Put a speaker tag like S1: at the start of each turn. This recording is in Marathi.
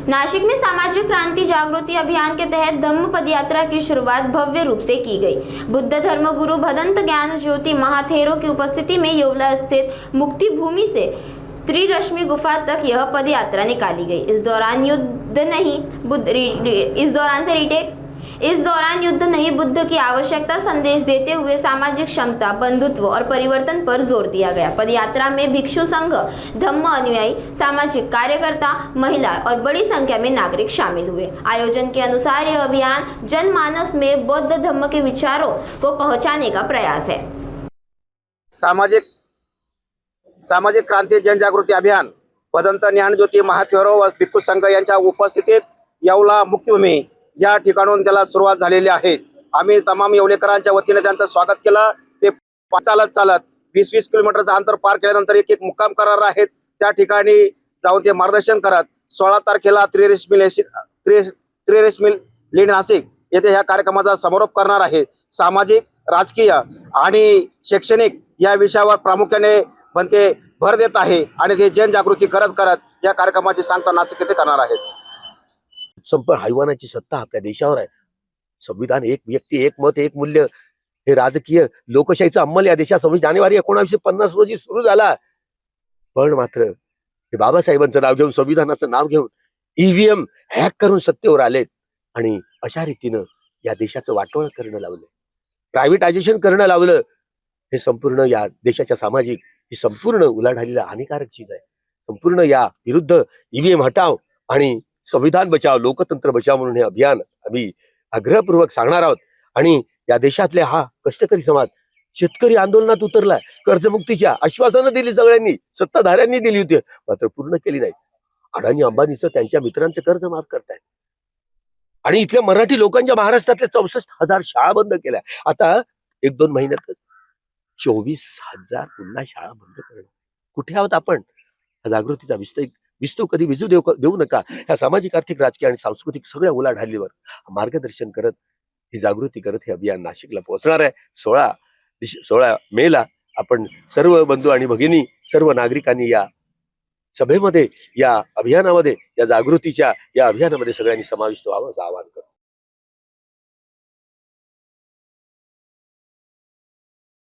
S1: नासिक में सामाजिक क्रांति जागृति अभियान के तहत धम्म पदयात्रा की शुरुआत भव्य रूप से की गई। बुद्ध धर्म गुरु भदंत ज्ञान ज्योति महाथेरो की उपस्थिति में येवला स्थित मुक्ति भूमि से त्रिरश्मि गुफा तक यह पदयात्रा निकाली गई। इस दौरान युद्ध नहीं बुद्ध की आवश्यकता संदेश देते हुए सामाजिक क्षमता, बंधुत्व और परिवर्तन पर जोर दिया गया। पदयात्रा में भिक्षु संघ, धम्म अनुयायी, सामाजिक कार्यकर्ता, महिला और बड़ी संख्या में नागरिक शामिल हुए। आयोजन के अनुसार यह अभियान जनमानस में बौद्ध धम्म के विचारों को पहुंचाने का प्रयास है।
S2: सामाजिक क्रांती जनजागृती अभियान भदंत ज्ञानज्योती महाथेरो व भिक्खू संघ यांच्या उपस्थितीत येवला मुक्तिभूमी या ठिकाणून त्याला सुरुवात झालेली आहे। आम्ही तमाम येवलेकरांच्या वतीने त्यांचं स्वागत केलं। ते चालत 20-20 किलोमीटरचं अंतर पार केल्यानंतर एक मुक्काम करणार आहेत। त्या ठिकाणी जाऊन ते मार्गदर्शन करत 16 तारखेला त्रिरश्मी लेणी नाशिक येथे ह्या कार्यक्रमाचा समारोप करणार आहे। सामाजिक, राजकीय आणि शैक्षणिक या विषयावर प्रामुख्याने बनते भर देत आहे आणि ते जनजागृती करत या कार्यक्रमाची सांगता नाशिक येथे करणार आहेत।
S3: संपूर्ण हैवानाची सत्ता आपल्या देशावर आहे। संविधान एक व्यक्ती एक मत एक मूल्य हे राजकीय लोकशाहीचा अंमल या देशात 26 जानेवारी 1950 रोजी सुरू झाला। पण मात्र हे बाबासाहेबांचं नाव घेऊन, संविधानाचं नाव घेऊन ईव्हीएम हॅक करून सत्तेवर आलेत आणि अशा रीतीनं या देशाचं वाटोळ करणं लावलं, प्रायव्हेटायझेशन करणं लावलं। हे संपूर्ण या देशाच्या सामाजिक ही संपूर्ण उलाढालीला हानिकारक चीज आहे। संपूर्ण या विरुद्ध ईव्हीएम हटाव आणि संविधान बचाव, लोकतंत्र बचाव म्हणून हे अभियान आम्ही आग्रहपूर्वक सांगणार आहोत। आणि या देशातले हा कष्टकरी समाज शेतकरी आंदोलनात उतरलाय। कर्जमुक्तीच्या आश्वासनं दिली सगळ्यांनी, सत्ताधाऱ्यांनी दिली होती, मात्र पूर्ण केली नाही। अडाणी अंबानीचं त्यांच्या मित्रांचं कर्ज माफ करतायत आणि इथल्या मराठी लोकांच्या महाराष्ट्रातल्या 64,000 शाळा बंद केल्या। आता 1-2 महिन्यातच 24,000 पुन्हा शाळा बंद करणं। कुठे आहोत आपण? हा जागृतीचा विस्तव कधी विजू देऊ नका। ह्या सामाजिक, आर्थिक, राजकीय आणि सांस्कृतिक सगळ्या उलाढालीवर मार्गदर्शन करत, ही जागृती करत हे अभियान नाशिकला पोहोचणार आहे। 16 मेला आपण सर्व बंधू आणि भगिनी, सर्व नागरिकांनी या सभेमध्ये, या अभियानामध्ये, या जागृतीच्या या अभियानामध्ये सगळ्यांनी समाविष्ट व्हावं असं आवाहन करतो।